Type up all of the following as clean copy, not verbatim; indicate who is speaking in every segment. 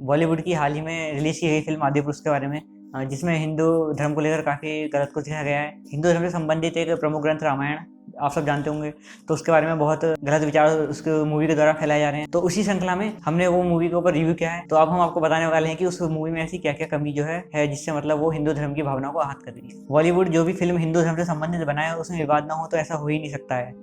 Speaker 1: बॉलीवुड की हाल ही में रिलीज की गई फिल्म आदि पुरुष के बारे में, जिसमें हिंदू धर्म को लेकर काफ़ी गलत कुछ दिखाया गया है। हिंदू धर्म से संबंधित एक प्रमुख ग्रंथ रामायण आप सब जानते होंगे, तो उसके बारे में बहुत गलत विचार उसके मूवी के द्वारा फैलाए जा रहे हैं। तो उसी श्रृंखला में हमने वो मूवी के ऊपर रिव्यू किया है। तो अब हम आपको बताने वाले हैं कि उस मूवी में ऐसी क्या क्या कमी जो है जिससे मतलब वो हिंदू धर्म की भावनाओं को आहत कर रही है। बॉलीवुड जो भी फिल्म हिंदू धर्म से संबंधित बनाए उसमें विवाद ना हो तो ऐसा हो ही नहीं सकता है।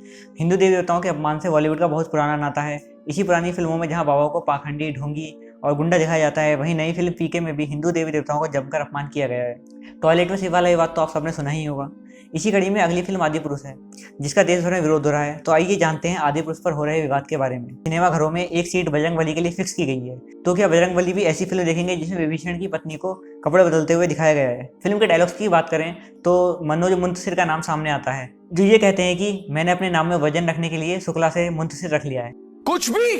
Speaker 1: हिंदू देवी देवताओं के अपमान से बॉलीवुड का बहुत पुराना नाता है। इसी पुरानी फिल्मों में जहाँ बाबाओं को पाखंडी, ढोंगी और गुंडा दिखाया जाता है, वहीं नई फिल्म पीके में भी हिंदू देवी देवताओं को जमकर अपमान किया गया है। टॉयलेट में सिर्फ वाला ये बात तो आप सबने सुना ही होगा। इसी कड़ी में अगली फिल्म आदि पुरुष है, जिसका देश भर में विरोध हो रहा है। तो आइए जानते हैं आदि पुरुष पर हो रहे विवाद के बारे में। सिनेमा घरों में एक सीट बजरंगबली के लिए फिक्स की गई है। तो क्या बजरंगबली भी ऐसी फिल्म देखेंगे जिसमें विभीषण की पत्नी को कपड़े बदलते हुए दिखाया गया है? फिल्म के डायलॉग्स की बात करें तो मनोज मुंतशिर का नाम सामने आता है, जो ये कहते हैं कि मैंने अपने नाम में वजन रखने के लिए शुक्ला से मुंतशिर रख लिया है।
Speaker 2: कुछ भी।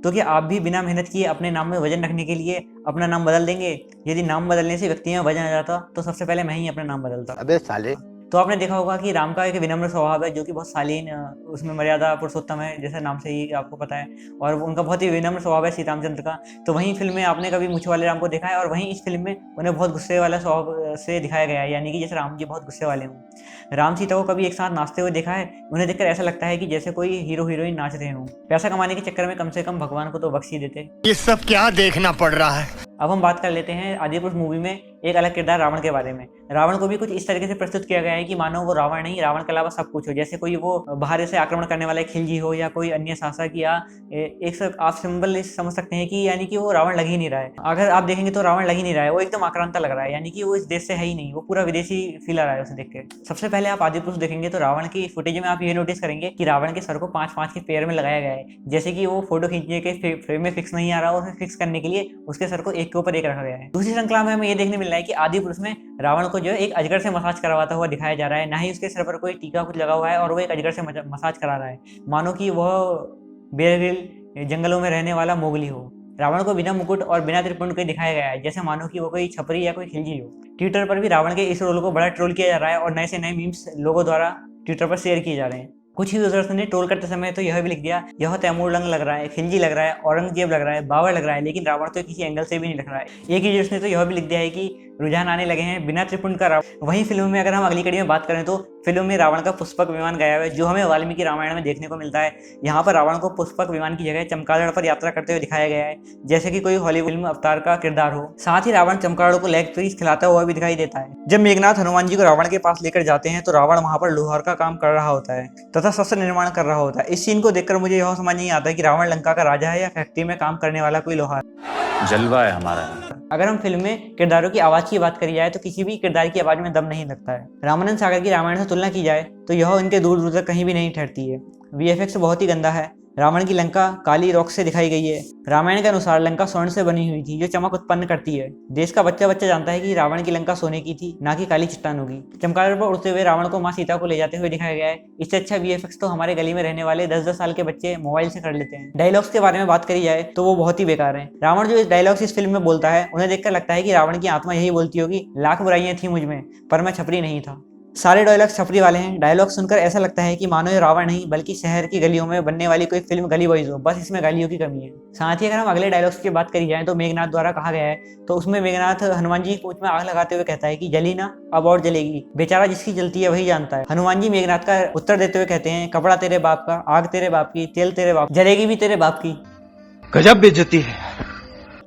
Speaker 1: तो क्या आप भी बिना मेहनत किए अपने नाम में वजन रखने के लिए अपना नाम बदल देंगे? यदि नाम बदलने से व्यक्ति में वजन आ जाता तो सबसे पहले मैं ही अपना नाम बदलता।
Speaker 3: अबे साले।
Speaker 1: तो आपने देखा होगा कि राम का एक विनम्र स्वभाव है, जो कि बहुत शालीन, उसमें मर्यादा पुरुषोत्तम है, जैसे नाम से ही आपको पता है, और उनका बहुत ही विनम्र स्वभाव है श्री रामचंद्र का। तो वहीं फिल्म में आपने कभी मूछ वाले राम को देखा है, और वहीं इस फिल्म में उन्हें बहुत गुस्से वाला स्वभाव से दिखाया गया है, यानी कि जैसे राम जी बहुत गुस्से वाले हों। राम सीता को कभी एक साथ नाचते हुए देखा है? उन्हें देखकर ऐसा लगता है कि जैसे कोई हीरो हीरोइन नाच रहे हों। पैसा कमाने के चक्कर में कम से कम भगवान को तो बख्श ही देते।
Speaker 2: ये सब क्या देखना पड़ रहा है।
Speaker 1: अब हम बात कर लेते हैं आदि पुरुष मूवी में एक अलग किरदार रावण के बारे में। रावण को भी कुछ इस तरीके से प्रस्तुत किया गया है कि मानो वो रावण नहीं, रावण के अलावा सब कुछ हो, जैसे कोई वो बाहर से आक्रमण करने वाला एक खिलजी हो, या कोई अन्य शासक, या एक आप सिंबल समझ सकते हैं कि यानी कि वो रावण लग ही नहीं रहा है। अगर आप देखेंगे तो रावण लग ही नहीं रहा है, वो एकदम आक्रांता लग रहा है, यानी कि वो इस देश से है ही नहीं, वो पूरा विदेशी फील आ रहा है उसे देख के। सबसे पहले आप आदि पुरुष देखेंगे तो रावण की फुटेज में आप ये नोटिस करेंगे कि रावण के सर को 5-5 के पेयर में लगाया गया है, जैसे कि वो फोटो खींचने के फ्रेम में फिक्स नहीं आ रहा, उसे फिक्स करने के लिए उसके सर को एक के ऊपर एक रखा गया है। दूसरी श्रृंखला में हमें ये देखने मिल रहा है कि आदि पुरुष में रावण को जो है एक अजगर से मसाज करवाता हुआ दिखाया जा रहा है। ना ही उसके सर पर कोई टीका कुछ लगा हुआ है, और वो एक अजगर से मसाज करा रहा है, मानो कि वह बेयर ग्रिल जंगलों में रहने वाला मोगली हो। रावण को बिना मुकुट और बिना त्रिपुंड के दिखाया गया है, जैसे मानो कि वो कोई छपरी या कोई खिलजी हो। ट्विटर पर भी रावण के इस रोल को बड़ा ट्रोल किया जा रहा है, और नए से नए मीम्स लोगों द्वारा ट्विटर पर शेयर किए जा रहे हैं। कुछ यूजर्स ने ट्रोल करते समय तो यह भी लिख दिया, यह तैमूर लंग लग रहा है, खिलजी लग रहा है, औरंगजेब लग रहा है, बाबर लग रहा है, लेकिन रावण तो किसी एंगल से भी नहीं लग रहा है। एक यूजर्स ने तो यह भी लिख दिया है कि रुझान आने लगे हैं बिना त्रिपुंड का रावण। वहीं फिल्म में अगर हम अगली कड़ी में बात करें तो फिल्म में रावण का पुष्पक विमान गया हुआ है, जो हमें वाल्मीकि रामायण में देखने को मिलता है। यहाँ पर रावण को पुष्पक विमान की जगह चमगादड़ पर यात्रा करते हुए दिखाया गया है, जैसे कि कोई हॉलीवुड फिल्म अवतार का किरदार हो। साथ ही रावण चमगादड़ को लेग पीस खिलाता हुआ भी दिखाई देता है। जब मेघनाथ हनुमान जी को रावण के पास लेकर जाते हैं तो रावण वहां पर लोहार का काम कर रहा होता है तथा शस्त्र निर्माण कर रहा होता है। इस सीन को देखकर मुझे यह समझ नहीं आता कि रावण लंका का राजा है या फैक्ट्री में काम करने वाला कोई लोहार।
Speaker 3: जलवा है हमारा।
Speaker 1: अगर हम फिल्म में किरदारों की आवाज की बात करी जाए तो किसी भी किरदार की आवाज में दम नहीं लगता है। रामानंद सागर की रामायण से तुलना की जाए तो यह इनके दूर दूर तक कहीं भी नहीं ठहरती है। वीएफएक्स बहुत ही गंदा है। रावण की लंका काली रॉक से दिखाई गई है। रामायण के अनुसार लंका स्वर्ण से बनी हुई थी, जो चमक उत्पन्न करती है। देश का बच्चा बच्चा जानता है कि रावण की लंका सोने की थी, ना कि काली चट्टान होगी। चमगादड़ पर उड़ते हुए रावण को मां सीता को ले जाते हुए दिखाया गया है। इससे अच्छा वीएफएक्स तो हमारे गली में रहने वाले 10-10 साल के बच्चे मोबाइल से कर लेते हैं। डायलॉग्स के बारे में बात करी जाए तो वो बहुत ही बेकार है। रावण जो डायलॉग्स इस फिल्म में बोलता है, उन्हें देखकर लगता है कि रावण की आत्मा यही बोलती होगी, लाख बुराइयां थी मुझ में पर मैं छपरी नहीं था। सारे डायलॉग छपरी वाले हैं। डायलॉग सुनकर ऐसा लगता है कि मानो ये रावण नहीं बल्कि शहर की गलियों में बनने वाली कोई फिल्म गली बॉयज हो, बस इसमें गालियों की कमी है। साथ ही अगर हम अगले डायलॉग्स की बात करी जाए तो मेघनाथ द्वारा कहा गया है, तो उसमें मेघनाथ हनुमान जी की पूंछ में आग लगाते हुए कहता है कि जली ना, अब और जलेगी, बेचारा जिसकी जलती है वही जानता है। हनुमान जी मेघनाथ का उत्तर देते हुए कहते हैं, कपड़ा तेरे बाप का, आग तेरे बाप की, तेल तेरे बाप, जलेगी भी तेरे बाप की।
Speaker 2: गजब बेइज्जती है।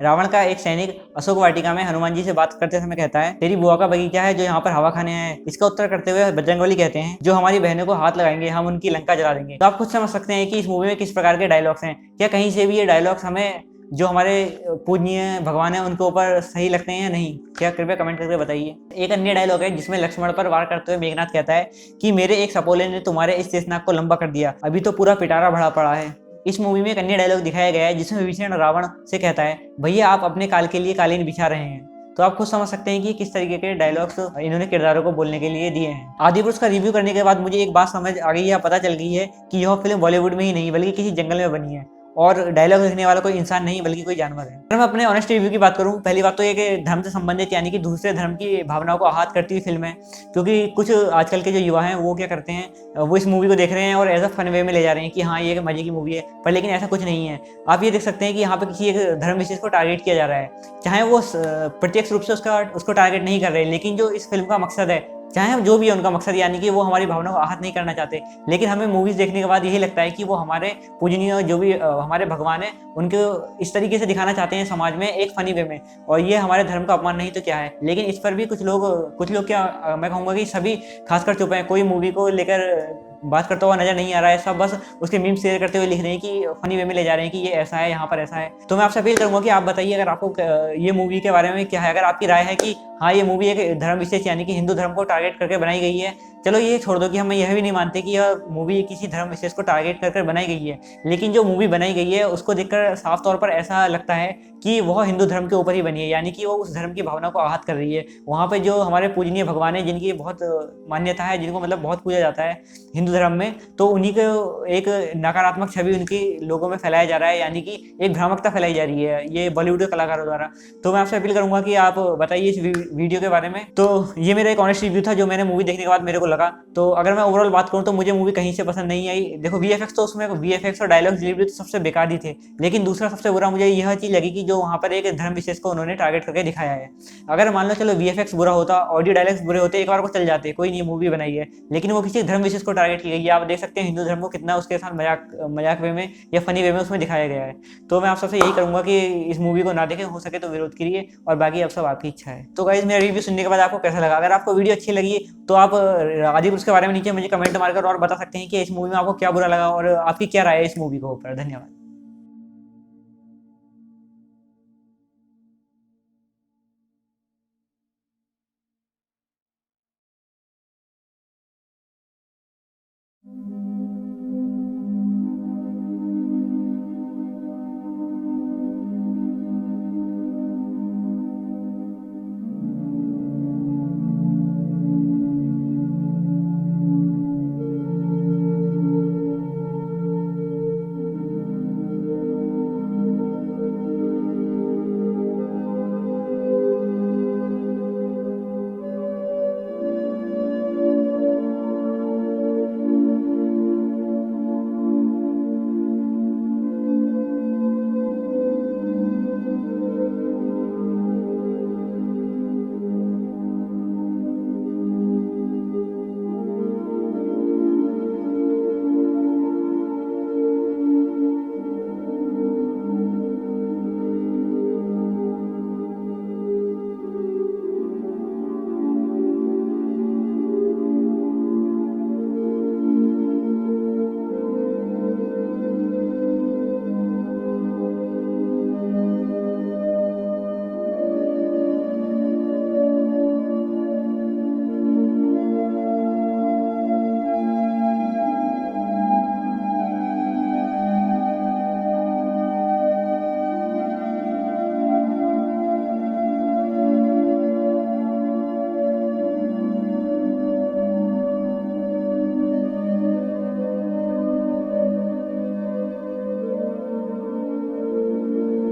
Speaker 1: रावण का एक सैनिक अशोक वाटिका में हनुमान जी से बात करते समय कहता है, तेरी बुआ का बगीचा है जो यहाँ पर हवा खाने आया है। इसका उत्तर करते हुए बजरंगबली कहते हैं, जो हमारी बहनों को हाथ लगाएंगे हम उनकी लंका जला देंगे। तो आप खुद समझ सकते हैं कि इस मूवी में किस प्रकार के डायलॉग्स हैं। क्या कहीं से भी ये डायलॉग्स हमें जो हमारे पूजनीय भगवान है उनके ऊपर सही लगते हैं या नहीं? क्या कृपया कमेंट करके बताइए। एक अन्य डायलॉग है जिसमें लक्ष्मण पर वार करते हुए मेघनाथ कहता है कि मेरे एक सपोले ने तुम्हारे इस शेषनाग को लंबा कर दिया, अभी तो पूरा पिटारा भरा पड़ा है। इस मूवी में एक अन्य डायलॉग दिखाया गया है जिसमें विभीषण रावण से कहता है, भैया आप अपने काल के लिए कालीन बिछा रहे हैं। तो आप खुद समझ सकते हैं कि किस तरीके के डायलॉग्स इन्होंने किरदारों को बोलने के लिए दिए हैं। आदि पुरुष का रिव्यू करने के बाद मुझे एक बात समझ आ गई है, पता चल गई है कि यह फिल्म बॉलीवुड में ही नहीं बल्कि किसी जंगल में बनी है, और डायलॉग लिखने वाला कोई इंसान नहीं बल्कि कोई जानवर है। अगर मैं अपने ऑनेस्ट रिव्यू की बात करूँ, पहली बात तो ये कि धर्म से संबंधित यानी कि दूसरे धर्म की भावनाओं को आहत करती हुई फिल्म है, क्योंकि कुछ आजकल के जो युवा हैं वो क्या करते हैं, वो इस मूवी को देख रहे हैं और एज अ फन वे में ले जा रहे हैं कि हाँ ये एक मजे की मूवी है, पर लेकिन ऐसा कुछ नहीं है। आप ये देख सकते हैं कि यहाँ पे किसी एक धर्म विशेष को टारगेट किया जा रहा है, चाहे वो प्रत्यक्ष रूप से उसको टारगेट नहीं कर रहे, लेकिन जो इस फिल्म का मकसद है, चाहे हम जो भी है उनका मकसद, यानी कि वो हमारी भावनाओं को आहत नहीं करना चाहते, लेकिन हमें मूवीज देखने के बाद यही लगता है कि वो हमारे पूजनीय जो भी हमारे भगवान है उनको इस तरीके से दिखाना चाहते हैं समाज में एक फनी वे में, और ये हमारे धर्म का अपमान नहीं तो क्या है। लेकिन इस पर भी कुछ लोग क्या, मैं कहूँगा कि सभी खासकर चुप हैं, कोई मूवी को लेकर बात करता हुआ नजर नहीं आ रहा है, सब बस उसके मीम शेयर करते हुए लिख रहे हैं कि फनी वे में ले जा रहे हैं कि ये ऐसा है, यहाँ पर ऐसा है। तो मैं आपसे अपील करूंगा कि आप बताइए अगर आपको ये मूवी के बारे में क्या है, अगर आपकी राय है कि हाँ ये मूवी एक धर्म विशेष यानी कि हिंदू धर्म को टारगेट करके बनाई गई है। चलो ये छोड़ दो कि हम यह भी नहीं मानते कि यह मूवी किसी धर्म विशेष को टारगेट कर बनाई गई है, लेकिन जो मूवी बनाई गई है उसको देखकर साफ तौर पर ऐसा लगता है कि वह हिंदू धर्म के ऊपर ही बनी है, यानी कि वो उस धर्म की भावना को आहत कर रही है। वहाँ पे जो हमारे पूजनीय भगवान है जिनकी बहुत मान्यता है, जिनको मतलब बहुत पूजा जाता है हिंदू धर्म में, तो उन्हीं को एक नकारात्मक छवि उनकी लोगों में फैलाया जा रहा है, यानी कि एक भ्रामकता फैलाई जा रही है ये बॉलीवुड के कलाकारों द्वारा। तो मैं आपसे अपील करूंगा कि आप बताइए इस वीडियो के बारे में। तो ये मेरा एक ऑनेस्ट रिव्यू था जो मैंने मूवी देखने के बाद मेरे को लगा। तो अगर मैं ओवरऑल बात करूँ तो मुझे मूवी कहीं से पसंद नहीं आई। देखो वीएफएक्स तो उसमें वीएफएक्स और डायलॉग डिलीवरी तो सबसे बेकार ही थे, लेकिन दूसरा सबसे बुरा मुझे यह चीज लगी कि जो वहाँ पर एक धर्म विशेष को उन्होंने टारगेट करके दिखाया है। अगर मान लो चलो वीएफएक्स बुरा होता, ऑडियो डायलॉग्स बुरे होते, एक बार को चल जाते, कोई नहीं मूवी बनाई है, लेकिन वो किसी धर्म विशेष को टारगेट की गई है। आप देख सकते हैं हिंदू धर्म को कितना उसके साथ मजाक वे में या फनी वे में उसमें दिखाया गया है। तो मैं आप सबसे यही करूंगा कि इस मूवी को ना देखें, हो सके तो विरोध करिए, और बाकी अब सब आपकी इच्छा है। तो गाइस मेरा रिव्यू सुनने के बाद आपको कैसा लगा? अगर आपको वीडियो अच्छी लगी तो आप आदिपुरुष उसके बारे में नीचे मुझे कमेंट मारकर और बता सकते हैं कि इस मूवी में आपको क्या बुरा लगा और आपकी क्या राय है इस मूवी के ऊपर। धन्यवाद।